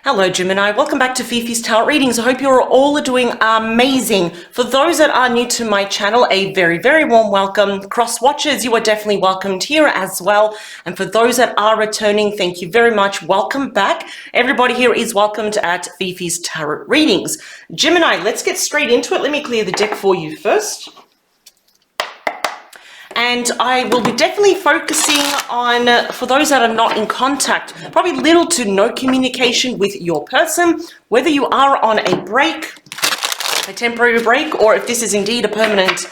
Hello Gemini, welcome back to Fifi's Tarot Readings. I hope you're all doing amazing. For those that are new to my channel, a very warm welcome. Cross watchers, you are definitely welcomed here as well. And for those that are returning, thank you very much. Welcome back. Everybody here is welcomed at Fifi's Tarot Readings. Gemini, let's get straight into it. Let me clear the deck for you first. And I will be definitely focusing on, for those that are not in contact, probably little to no communication with your person, whether you are on a break, a temporary break, or if this is indeed a permanent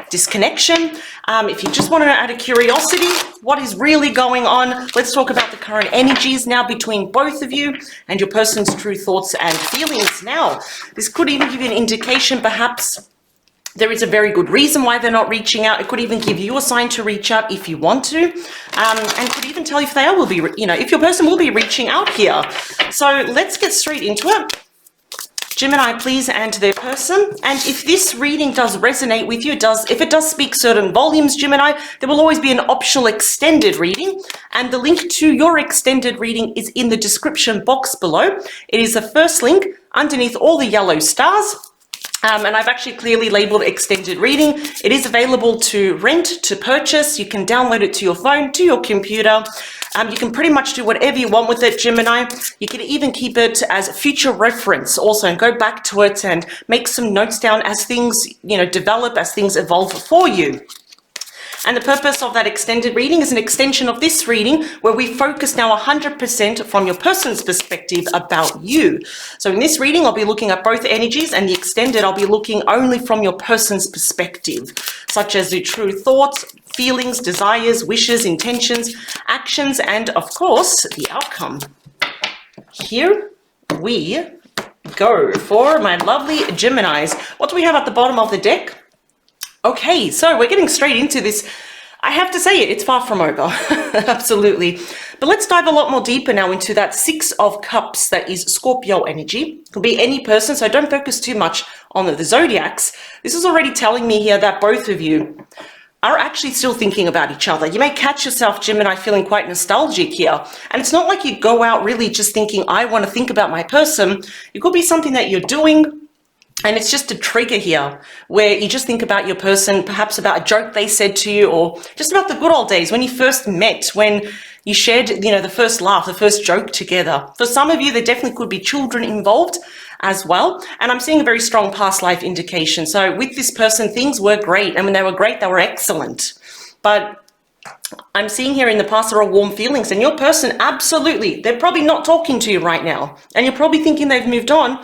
disconnection. If you just want to know out of curiosity what is really going on, let's talk about the current energies now between both of you and your person's true thoughts and feelings. Now, this could even give you an indication perhaps there is a very good reason why they're not reaching out. It could even give you a sign to reach out if you want to, and could even tell you if they will be, if your person will be reaching out here. So let's get straight into it. Gemini, please, and their person. And if this reading does resonate with you, if it does speak certain volumes, Gemini, there will always be an optional extended reading. And the link to your extended reading is in the description box below. It is the first link underneath all the yellow stars. And I've actually clearly labeled extended reading. It is available to rent, to purchase. You can download it to your phone, to your computer. You can pretty much do whatever you want with it, Gemini. You can even keep it as future reference also and go back to it and make some notes down as things, develop, as things evolve for you. And the purpose of that extended reading is an extension of this reading where we focus now 100% from your person's perspective about you. So in this reading, I'll be looking at both energies, and the extended, I'll be looking only from your person's perspective, such as the true thoughts, feelings, desires, wishes, intentions, actions, and of course, the outcome. Here we go for my lovely Geminis. What do we have at the bottom of the deck? Okay, so we're getting straight into this. I have to say it's far from over, absolutely. But let's dive a lot more deeper now into that Six of Cups that is Scorpio energy. It could be any person, so don't focus too much on the zodiacs. This is already telling me here that both of you are actually still thinking about each other. You may catch yourself, Gemini, feeling quite nostalgic here. And it's not like you go out really just thinking, I want to think about my person. It could be something that you're doing, and it's just a trigger here where you just think about your person, perhaps about a joke they said to you, or just about the good old days when you first met, when you shared, the first laugh, the first joke together. For some of you, there definitely could be children involved as well. And I'm seeing a very strong past life indication. So with this person, things were great. And when they were great, they were excellent. But I'm seeing here in the past there are warm feelings, and your person, absolutely, they're probably not talking to you right now. And you're probably thinking they've moved on.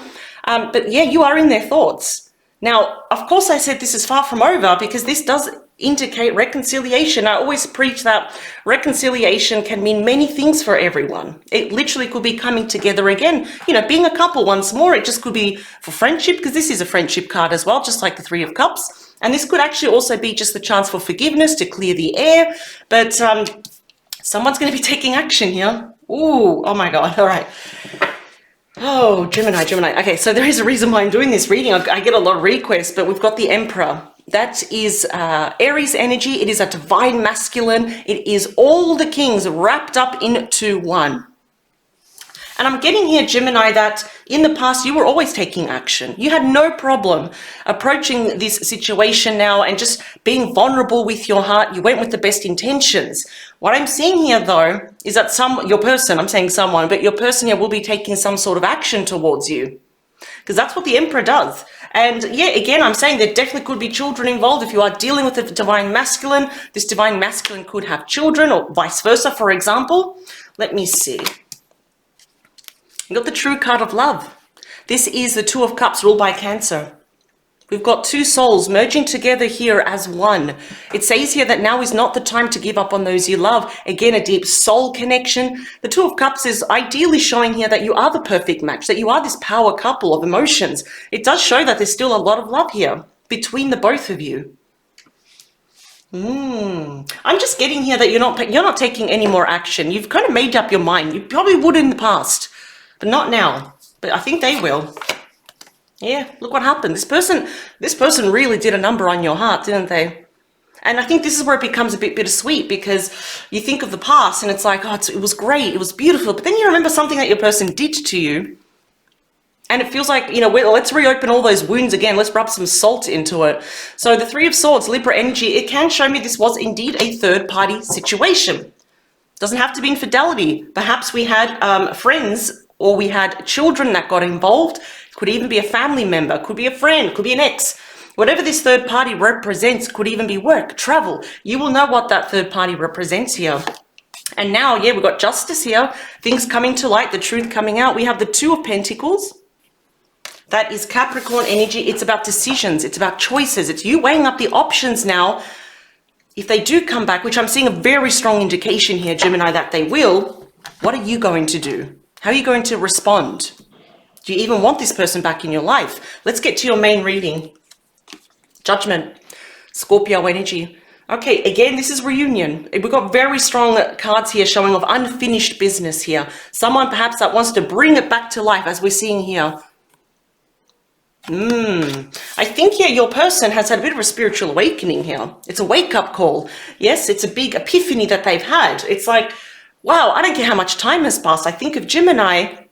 But yeah, you are in their thoughts. Now, of course, I said this is far from over because this does indicate reconciliation. I always preach that reconciliation can mean many things for everyone. It literally could be coming together again, being a couple once more. It just could be for friendship, because this is a friendship card as well, just like the Three of Cups. And this could actually also be just the chance for forgiveness, to clear the air. But someone's going to be taking action here. Ooh, oh my God. All right. Oh, Gemini. Okay, so there is a reason why I'm doing this reading. I get a lot of requests, but we've got the Emperor. That is Aries energy. It is a divine masculine. It is all the kings wrapped up into one. And I'm getting here, Gemini, that in the past you were always taking action. You had no problem approaching this situation now and just being vulnerable with your heart. You went with the best intentions. What I'm seeing here, though, is that your person, I'm saying someone, but your person here will be taking some sort of action towards you. Because that's what the Emperor does. And yeah, again, I'm saying there definitely could be children involved. If you are dealing with a divine masculine, this divine masculine could have children, or vice versa, for example. Let me see. You got the true card of love. This is the Two of Cups ruled by Cancer. We've got two souls merging together here as one. It says here that now is not the time to give up on those you love. Again, a deep soul connection. The Two of Cups is ideally showing here that you are the perfect match, that you are this power couple of emotions. It does show that there's still a lot of love here between the both of you. I'm just getting here that you're not taking any more action. You've kind of made up your mind. You probably would in the past, but not now. But I think they will. Yeah, look what happened. This person really did a number on your heart, didn't they? And I think this is where it becomes a bit bittersweet, because you think of the past and it's like, oh, it was great, it was beautiful. But then you remember something that your person did to you. And it feels like, let's reopen all those wounds again. Let's rub some salt into it. So the Three of Swords, Libra energy, it can show me this was indeed a third-party situation. Doesn't have to be infidelity. Perhaps we had friends or we had children that got involved. Could even be a family member, could be a friend, could be an ex. Whatever this third party represents, could even be work, travel. You will know what that third party represents here. And now, yeah, we've got justice here. Things coming to light, the truth coming out. We have the Two of Pentacles. That is Capricorn energy. It's about decisions. It's about choices. It's you weighing up the options now. If they do come back, which I'm seeing a very strong indication here, Gemini, that they will, what are you going to do? How are you going to respond? Do you even want this person back in your life? Let's get to your main reading. Judgment, Scorpio energy. Okay, again, this is reunion. We've got very strong cards here showing of unfinished business here. Someone perhaps that wants to bring it back to life, as we're seeing here. I think here your person has had a bit of a spiritual awakening here. It's a wake-up call. Yes, it's a big epiphany that they've had. It's like, wow, I don't care how much time has passed. I think of Gemini,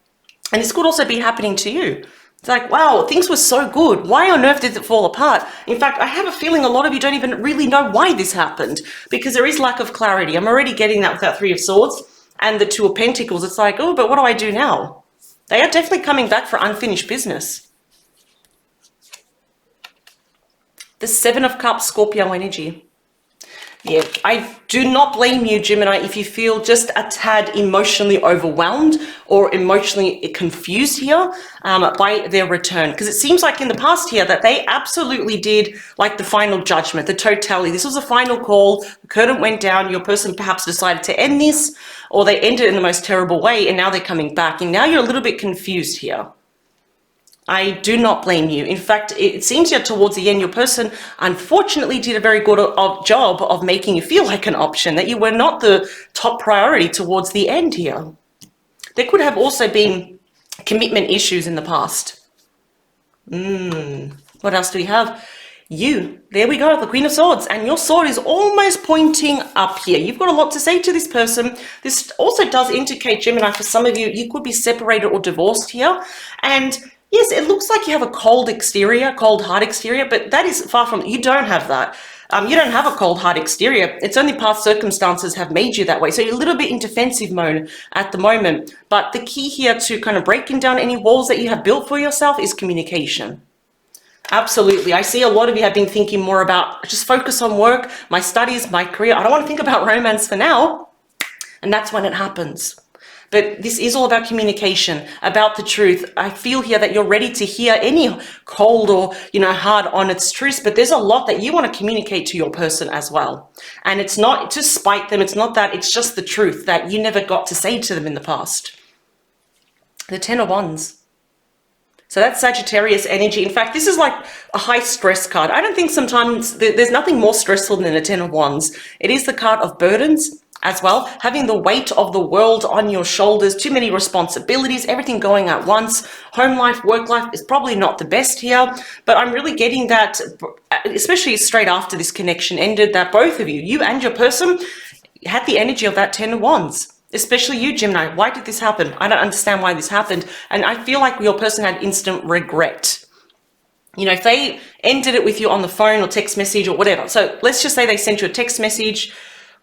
and this could also be happening to you. It's like, wow, things were so good. Why on earth did it fall apart? In fact, I have a feeling a lot of you don't even really know why this happened, because there is lack of clarity. I'm already getting that with that Three of Swords and the Two of Pentacles. It's like, oh, but what do I do now? They are definitely coming back for unfinished business. The Seven of Cups, Scorpio energy. Yeah, I do not blame you, Gemini, if you feel just a tad emotionally overwhelmed or emotionally confused here by their return. Because it seems like in the past here that they absolutely did like the final judgment, the totality. This was a final call. The curtain went down. Your person perhaps decided to end this, or they ended it in the most terrible way, and now they're coming back. And now you're a little bit confused here. I do not blame you. In fact, it seems here towards the end, your person unfortunately did a very good job of making you feel like an option, that you were not the top priority towards the end here. There could have also been commitment issues in the past. What else do we have? You. There we go, the Queen of Swords. And your sword is almost pointing up here. You've got a lot to say to this person. This also does indicate, Gemini, for some of you, you could be separated or divorced here. And yes, it looks like you have a cold exterior, cold heart exterior, but that is far from, you don't have that. You don't have a cold heart exterior. It's only past circumstances have made you that way. So you're a little bit in defensive mode at the moment. But the key here to kind of breaking down any walls that you have built for yourself is communication. Absolutely. I see a lot of you have been thinking more about just focus on work, my studies, my career. I don't want to think about romance for now. And that's when it happens. But this is all about communication, about the truth. I feel here that you're ready to hear any cold or, hard on its truth, but there's a lot that you want to communicate to your person as well. And it's not to spite them. It's not that. It's just the truth that you never got to say to them in the past. The Ten of Wands. So that's Sagittarius energy. In fact, this is like a high stress card. I don't think sometimes there's nothing more stressful than a Ten of Wands. It is the card of burdens as well, having the weight of the world on your shoulders, too many responsibilities, everything going at once. Home life, work life is probably not the best here, but I'm really getting that, especially straight after this connection ended, that both of you, you and your person, had the energy of that Ten of Wands. Especially you, Gemini. Why did this happen? I don't understand why this happened. And I feel like your person had instant regret. If they ended it with you on the phone or text message or whatever. So let's just say they sent you a text message.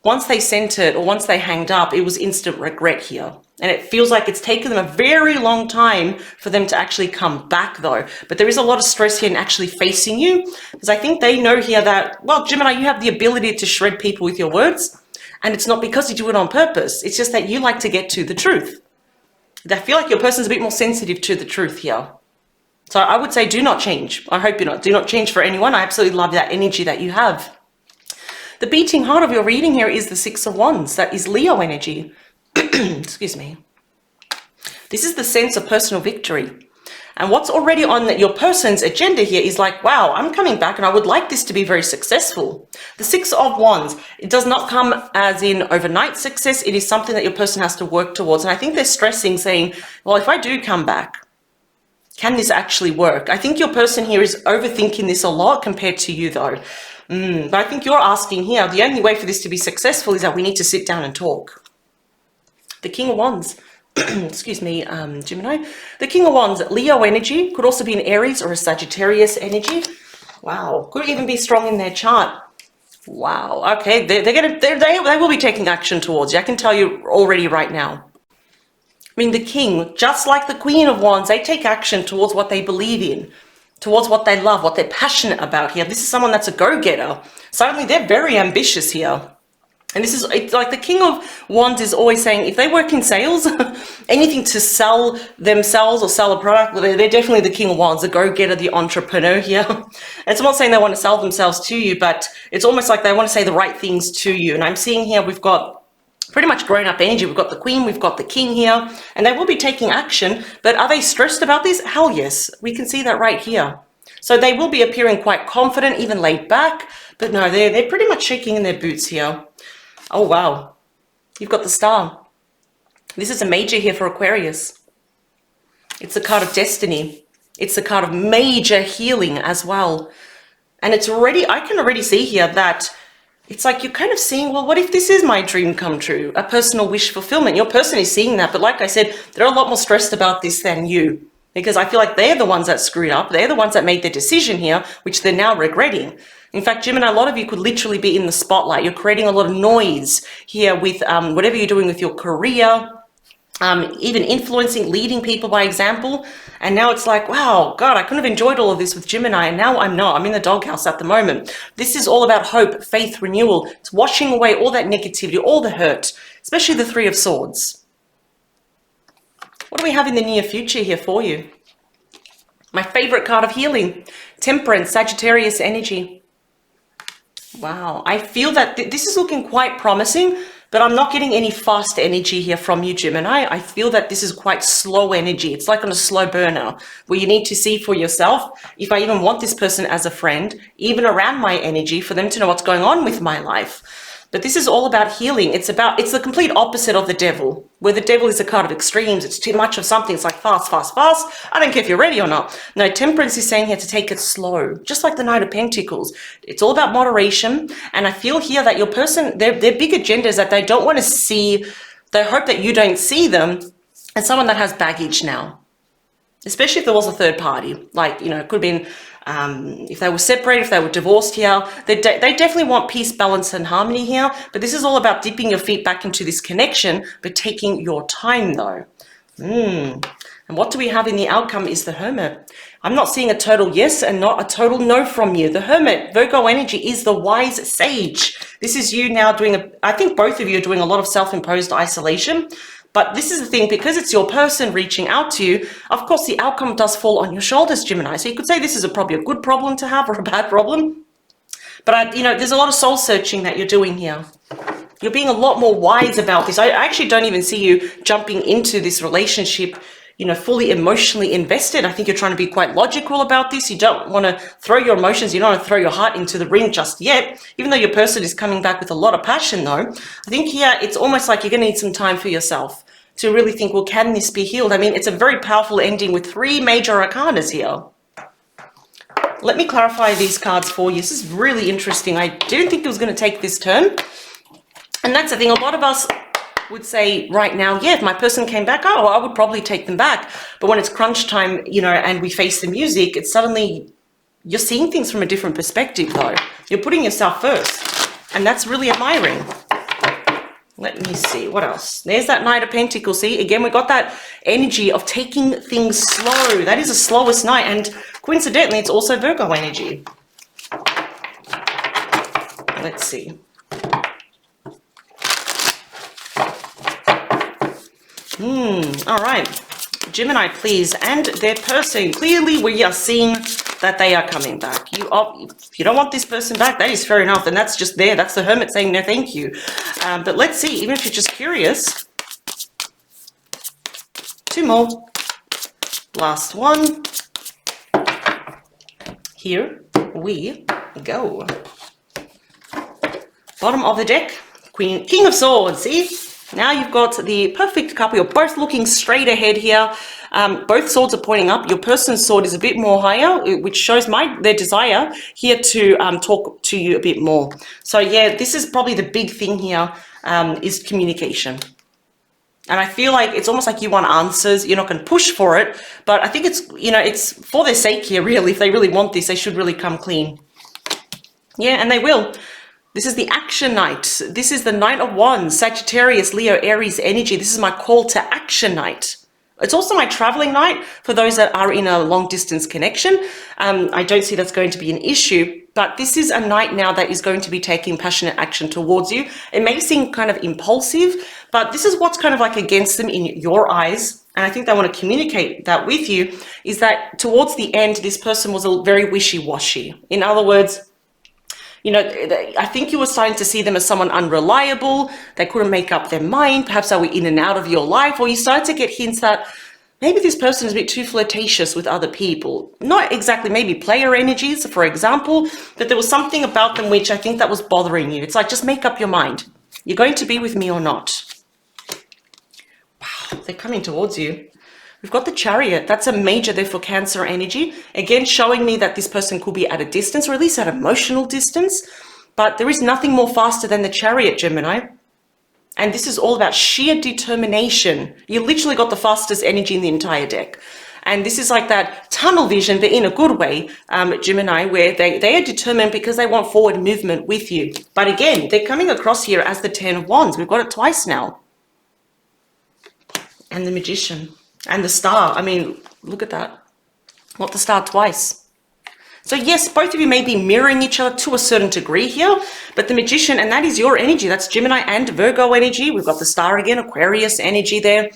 Once they sent it or once they hanged up, it was instant regret here. And it feels like it's taken them a very long time for them to actually come back though. But there is a lot of stress here in actually facing you, because I think they know here that, well, Gemini, you have the ability to shred people with your words. And it's not because you do it on purpose. It's just that you like to get to the truth. I feel like your person's a bit more sensitive to the truth here. So I would say do not change. I hope you're not. Do not change for anyone. I absolutely love that energy that you have. The beating heart of your reading here is the Six of Wands. That is Leo energy. Excuse me. This is the sense of personal victory. And what's already on your person's agenda here is like, wow, I'm coming back and I would like this to be very successful. The Six of Wands, it does not come as in overnight success. It is something that your person has to work towards. And I think they're stressing, saying, well, if I do come back, can this actually work? I think your person here is overthinking this a lot compared to you though. But I think you're asking here, the only way for this to be successful is that we need to sit down and talk. The King of Wands, excuse me, Gemini. The King of Wands, Leo energy, could also be an Aries or a Sagittarius energy. Wow, could even be strong in their chart. Wow, okay, they will be taking action towards you. I can tell you already right now. I mean, the King, just like the Queen of Wands, they take action towards what they believe in, towards what they love, what they're passionate about here. This is someone that's a go-getter. Suddenly, they're very ambitious here. And this is, it's like the King of Wands is always saying, if they work in sales, anything to sell themselves or sell a product, they're definitely the King of Wands, the go-getter, the entrepreneur here. And it's not saying they want to sell themselves to you, but it's almost like they want to say the right things to you. And I'm seeing here, we've got pretty much grown-up energy. We've got the Queen, we've got the King here, and they will be taking action. But are they stressed about this? Hell yes. We can see that right here. So they will be appearing quite confident, even laid back. But no, they're pretty much shaking in their boots here. Oh, wow. You've got the Star. This is a major here for Aquarius. It's the card of destiny. It's the card of major healing as well. And it's already, I can already see here that it's like you're kind of seeing, well, what if this is my dream come true? A personal wish fulfillment. Your person is seeing that. But like I said, they're a lot more stressed about this than you. Because I feel like they're the ones that screwed up. They're the ones that made the decision here, which they're now regretting. In fact, Gemini, a lot of you could literally be in the spotlight. You're creating a lot of noise here with whatever you're doing with your career, even influencing, leading people by example. And now it's like, wow, God, I couldn't have enjoyed all of this with Gemini, and now I'm not. I'm in the doghouse at the moment. This is all about hope, faith, renewal. It's washing away all that negativity, all the hurt, especially the Three of Swords. What do we have in the near future here for you? My favorite card of healing, Temperance, Sagittarius energy. Wow, I feel that this is looking quite promising, but I'm not getting any fast energy here from you, Gemini. I feel that this is quite slow energy. It's like on a slow burner where you need to see for yourself if I even want this person as a friend, even around my energy, for them to know what's going on with my life. But this is all about healing. It's the complete opposite of the Devil, where the Devil is a card of extremes. It's too much of something. It's like fast, fast, fast. I don't care if you're ready or not. No, Temperance is saying here to take it slow, just like the Knight of Pentacles. It's all about moderation. And I feel here that your person, their big agenda is that they don't want to see, they hope that you don't see them as someone that has baggage now. Especially if there was a third party, like, you know, it could have been if they were separated, if they were divorced here. They definitely want peace, balance, and harmony here. But this is all about dipping your feet back into this connection, but taking your time, though. And what do we have in the outcome is the Hermit. I'm not seeing a total yes and not a total no from you. The Hermit, Virgo energy, is the wise sage. This is you now doing, I think both of you are doing a lot of self-imposed isolation. But this is the thing, because it's your person reaching out to you, of course, the outcome does fall on your shoulders, Gemini. So you could say this is probably a good problem to have or a bad problem. But, there's a lot of soul searching that you're doing here. You're being a lot more wise about this. I actually don't even see you jumping into this relationship, fully emotionally invested. I think you're trying to be quite logical about this. You don't want to throw your emotions. You don't want to throw your heart into the ring just yet. Even though your person is coming back with a lot of passion, though, I think here it's almost like you're going to need some time for yourself to really think, well, can this be healed? I mean, it's a very powerful ending with 3 major arcanas here. Let me clarify these cards for you. This is really interesting. I didn't think it was going to take this turn. And that's the thing. A lot of us would say right now, yeah, if my person came back, oh, I would probably take them back. But when it's crunch time, and we face the music, it's suddenly, you're seeing things from a different perspective, though. You're putting yourself first. And that's really admiring. Let me see, what else? There's that Knight of Pentacles. See, again, we got that energy of taking things slow. That is the slowest night. And coincidentally, it's also Virgo energy. Let's see. All right. Gemini, please. And their person. Clearly, we are seeing that they are coming back. If you don't want this person back, that is fair enough. And that's just there. That's the Hermit saying no thank you. But let's see, even if you're just curious. 2 more. Last one. Here we go. Bottom of the deck, King of Swords, see? Now you've got the perfect couple. You're both looking straight ahead here. Both swords are pointing up. Your person's sword is a bit more higher, which shows their desire here to talk to you a bit more. So yeah, this is probably the big thing here, is communication. And I feel like it's almost like you want answers. You're not going to push for it, but I think it's, it's for their sake here, really. If they really want this, they should really come clean. Yeah, and they will. This is the action night. This is the Knight of Wands, Sagittarius, Leo, Aries energy. This is my call to action night. It's also my traveling night for those that are in a long distance connection. I don't see that's going to be an issue, but this is a night now that is going to be taking passionate action towards you. It may seem kind of impulsive, but this is what's kind of like against them in your eyes. And I think they want to communicate that with you, is that towards the end, this person was very wishy-washy. In other words, I think you were starting to see them as someone unreliable. They couldn't make up their mind. Perhaps they were in and out of your life, or you started to get hints that maybe this person is a bit too flirtatious with other people. Not exactly maybe player energies, for example, but there was something about them which I think that was bothering you. It's like, just make up your mind. You're going to be with me or not. Wow, they're coming towards you. We've got the Chariot. That's a major there for Cancer energy. Again, showing me that this person could be at a distance, or at least at emotional distance. But there is nothing more faster than the Chariot, Gemini. And this is all about sheer determination. You literally got the fastest energy in the entire deck. And this is like that tunnel vision, but in a good way, Gemini, where they are determined because they want forward movement with you. But again, they're coming across here as the 10 of Wands. We've got it twice now. And the Magician. And the Star. I mean, look at that. Got the Star twice. So yes, both of you may be mirroring each other to a certain degree here, but the Magician, and that is your energy. That's Gemini and Virgo energy. We've got the Star again, Aquarius energy there.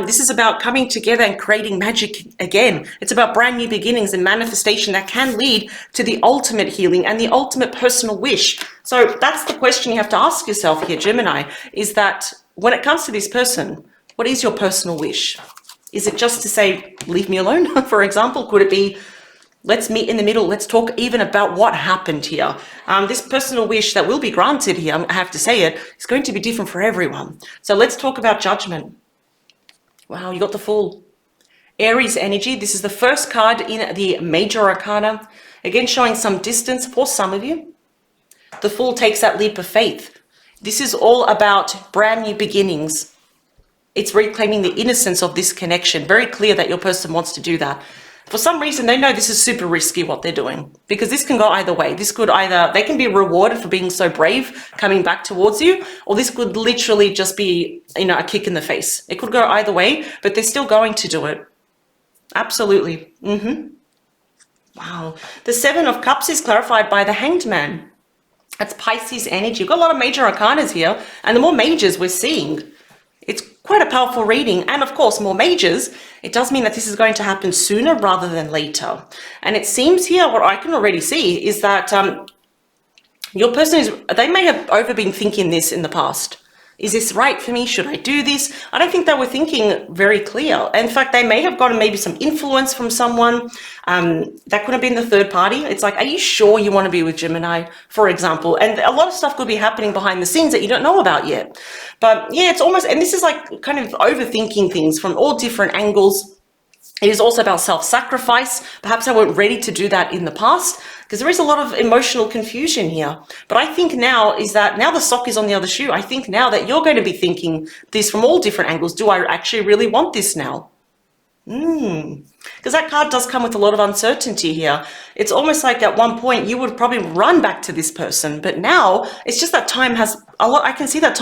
This is about coming together and creating magic again. It's about brand new beginnings and manifestation that can lead to the ultimate healing and the ultimate personal wish. So that's the question you have to ask yourself here, Gemini, is that when it comes to this person, what is your personal wish? Is it just to say, leave me alone, for example? Could it be, let's meet in the middle, let's talk even about what happened here? This personal wish that will be granted here, I have to say it, is going to be different for everyone. So let's talk about judgment. Wow, you got the Fool. Aries energy, this is the first card in the Major Arcana. Again, showing some distance for some of you. The Fool takes that leap of faith. This is all about brand new beginnings. It's reclaiming the innocence of this connection. Very clear that your person wants to do that. For some reason, they know this is super risky what they're doing, because this can go either way. This could either, they can be rewarded for being so brave coming back towards you, or this could literally just be, a kick in the face. It could go either way, but they're still going to do it. Absolutely. Wow. The Seven of Cups is clarified by the Hanged Man. That's Pisces energy. You've got a lot of major arcanas here, and the more majors we're seeing, it's quite a powerful reading. And of course, more majors, it does mean that this is going to happen sooner rather than later. And it seems here, what I can already see is that your person they may have been thinking this in the past. Is this right for me? Should I do this? I don't think they were thinking very clear. In fact, they may have gotten maybe some influence from someone. That could have been the third party. It's like, are you sure you want to be with Gemini, for example? And a lot of stuff could be happening behind the scenes that you don't know about yet. But yeah, it's almost, and this is like kind of overthinking things from all different angles. It is also about self-sacrifice. Perhaps I weren't ready to do that in the past, because there is a lot of emotional confusion here. But I think now is that now the sock is on the other shoe. I think now that you're going to be thinking this from all different angles. Do I actually really want this now? Because that card does come with a lot of uncertainty here. It's almost like at one point you would probably run back to this person, but now it's just that time has a lot. I can see that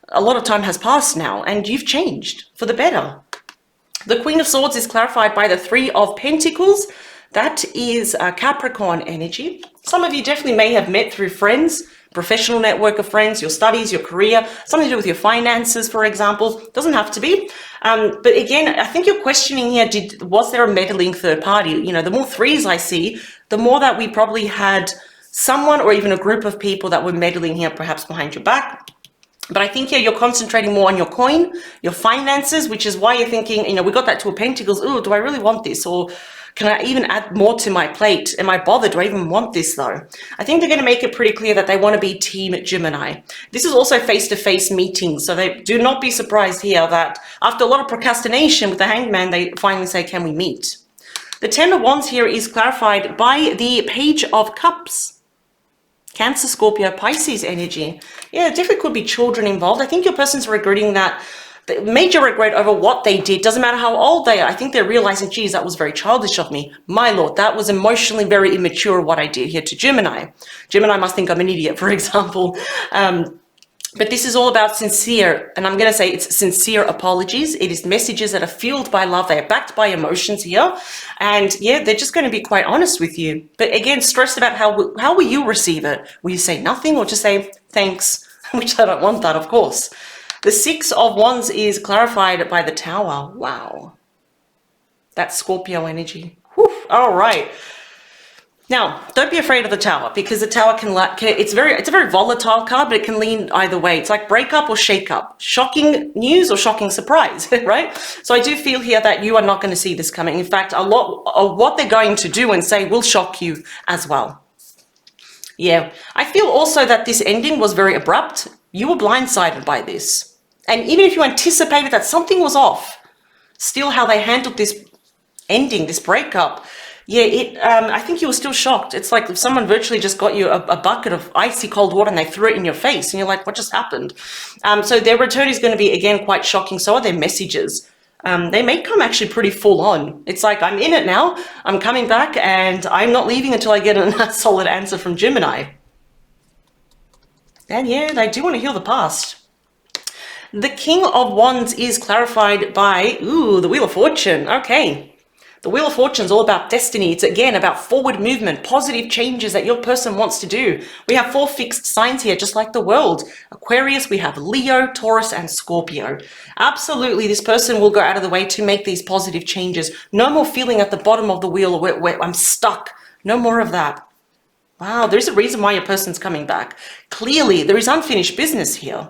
a lot of time has passed now, and you've changed for the better. The Queen of Swords is clarified by the Three of Pentacles. That is Capricorn energy. Some of you definitely may have met through friends, professional network of friends, your studies, your career, something to do with your finances, for example. Doesn't have to be. But again, I think you're questioning here, was there a meddling third party? The more threes I see, the more that we probably had someone or even a group of people that were meddling here, perhaps behind your back. But I think here you're concentrating more on your coin, your finances, which is why you're thinking, we got that Two of Pentacles. Oh, do I really want this? Or Can I even add more to my plate? Am I bothered? Do I even want this though? I think they're going to make it pretty clear that they want to be Team Gemini. This is also face-to-face meetings, so they do not be surprised here that after a lot of procrastination with the Hanged Man, they finally say, can we meet? The Ten of Wands here is clarified by the Page of Cups. Cancer, Scorpio, Pisces energy. Yeah, definitely could be children involved. I think your person's regretting that. The major regret over what they did. Doesn't matter how old they are. I think they're realizing, geez, that was very childish of me. My lord, that was emotionally very immature what I did here to Gemini. Gemini must think I'm an idiot, for example. But this is all about sincere, and I'm going to say it's sincere apologies. It is messages that are fueled by love. They are backed by emotions here. And yeah, they're just going to be quite honest with you. But again, stressed about how will you receive it? Will you say nothing or just say thanks? Which I don't want that, of course. The Six of Wands is clarified by the Tower. Wow. That's Scorpio energy. Whew. All right. Now, don't be afraid of the Tower, because the Tower it's a very volatile card, but it can lean either way. It's like break up or shake up, shocking news or shocking surprise, right? So I do feel here that you are not going to see this coming. In fact, a lot of what they're going to do and say will shock you as well. Yeah, I feel also that this ending was very abrupt. You were blindsided by this. And even if you anticipated that something was off, still how they handled this ending, this breakup, yeah, I think you were still shocked. It's like if someone virtually just got you a bucket of icy cold water and they threw it in your face and you're like, what just happened? So their return is going to be, again, quite shocking. So are their messages. They may come actually pretty full on. It's like, I'm in it now, I'm coming back, and I'm not leaving until I get a solid answer from Gemini. And yeah, they do want to heal the past. The King of Wands is clarified by, the Wheel of Fortune. Okay. The Wheel of Fortune is all about destiny. It's again about forward movement, positive changes that your person wants to do. We have 4 fixed signs here, just like the world. Aquarius, we have Leo, Taurus, and Scorpio. Absolutely, this person will go out of the way to make these positive changes. No more feeling at the bottom of the wheel where I'm stuck. No more of that. Wow, there's a reason why your person's coming back. Clearly, there is unfinished business here.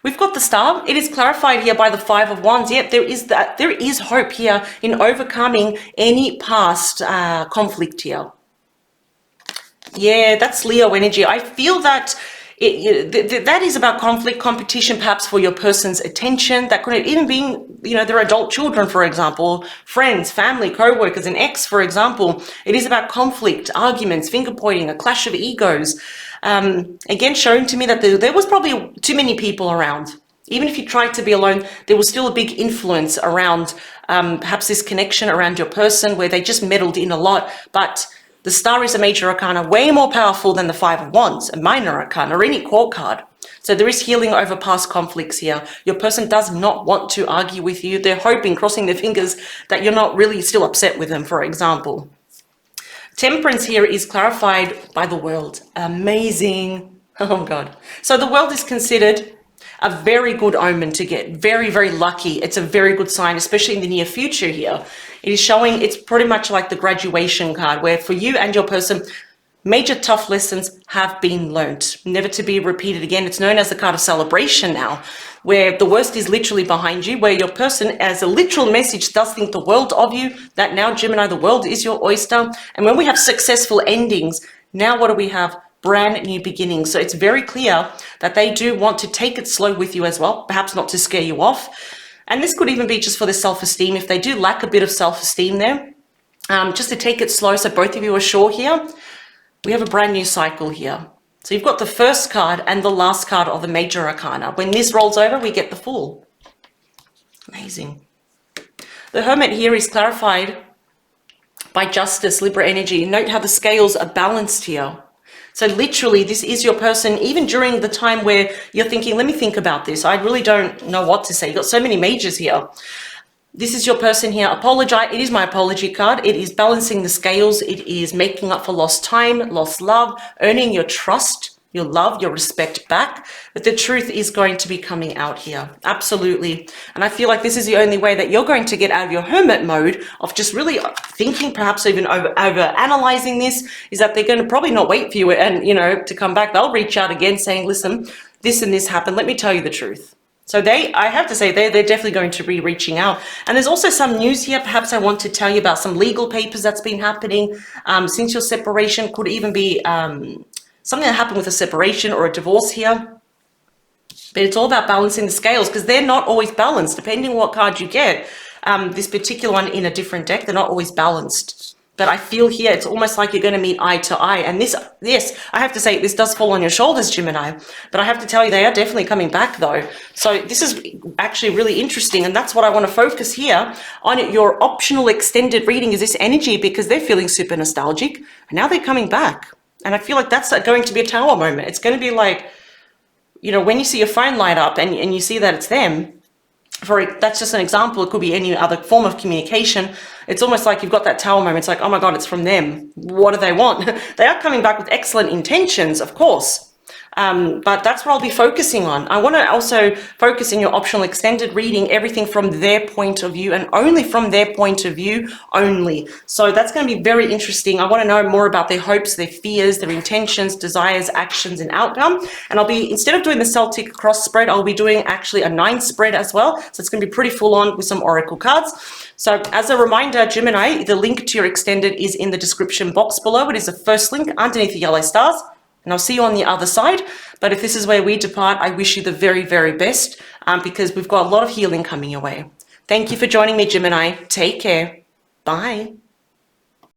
We've got the Star. It is clarified here by the Five of Wands. Yep, there is hope here in overcoming any past conflict here. Yeah, that's Leo energy. I feel that that is about conflict, competition, perhaps for your person's attention. That could even be, their adult children, for example, friends, family, co-workers, an ex, for example. It is about conflict, arguments, finger pointing, a clash of egos. Again, showing to me that there was probably too many people around. Even if you tried to be alone, there was still a big influence around perhaps this connection around your person where they just meddled in a lot. But the Star is a major arcana, way more powerful than the Five of Wands, a minor arcana, or any court card. So there is healing over past conflicts here. Your person does not want to argue with you. They're hoping, crossing their fingers, that you're not really still upset with them, for example. Temperance here is clarified by the World. Amazing. Oh God. So the World is considered a very good omen to get. Very, very lucky. It's a very good sign, especially in the near future here. It is showing, it's pretty much like the graduation card, where for you and your person, major tough lessons have been learnt, never to be repeated again. It's known as the card of celebration now, where the worst is literally behind you, where your person, as a literal message, does think the world of you, that now, Gemini, the world is your oyster. And when we have successful endings, now what do we have? Brand new beginnings. So it's very clear that they do want to take it slow with you as well, perhaps not to scare you off. And this could even be just for the self-esteem. If they do lack a bit of self-esteem there, just to take it slow so both of you are sure here. We have a brand new cycle here. So you've got the first card and the last card of the major arcana. When this rolls over, we get the Fool. Amazing. The Hermit here is clarified by Justice, Libra energy. Note how the scales are balanced here. So literally, this is your person, even during the time where you're thinking, let me think about this. I really don't know what to say. You've got so many majors here. This is your person here. Apologize. It is my apology card. It is balancing the scales. It is making up for lost time, lost love, earning your trust, your love, your respect back. But the truth is going to be coming out here. Absolutely. And I feel like this is the only way that you're going to get out of your hermit mode of just really thinking, perhaps even over analyzing this, is that they're going to probably not wait for you and, to come back. They'll reach out again saying, listen, this and this happened. Let me tell you the truth. So I have to say, they're definitely going to be reaching out. And there's also some news here. Perhaps I want to tell you about some legal papers that's been happening since your separation. Could even be something that happened with a separation or a divorce here. But it's all about balancing the scales, because they're not always balanced. Depending on what card you get, this particular one in a different deck, they're not always balanced. But I feel here it's almost like you're going to meet eye to eye. And this, yes, I have to say, this does fall on your shoulders, Gemini. But I have to tell you, they are definitely coming back, though. So this is actually really interesting. And that's what I want to focus here on. Your optional extended reading is this energy, because they're feeling super nostalgic. And now they're coming back. And I feel like that's going to be a tower moment. It's going to be like, you know, when you see your phone light up and you see that it's them, that's just an example. It could be any other form of communication. It's almost like you've got that tower moment. It's like, oh my God, it's from them. What do they want? They are coming back with excellent intentions, of course. But that's what I'll be focusing on. I want to also focus in your optional extended reading, everything from their point of view and only from their point of view only. So that's going to be very interesting. I want to know more about their hopes, their fears, their intentions, desires, actions, and outcome. And I'll be, instead of doing the Celtic cross spread, I'll be doing actually a 9 spread as well. So it's going to be pretty full on with some oracle cards. So as a reminder, Gemini, the link to your extended is in the description box below. It is the first link underneath the yellow stars. And I'll see you on the other side. But if this is where we depart, I wish you the very, very best because we've got a lot of healing coming your way. Thank you for joining me, Gemini. Take care. Bye.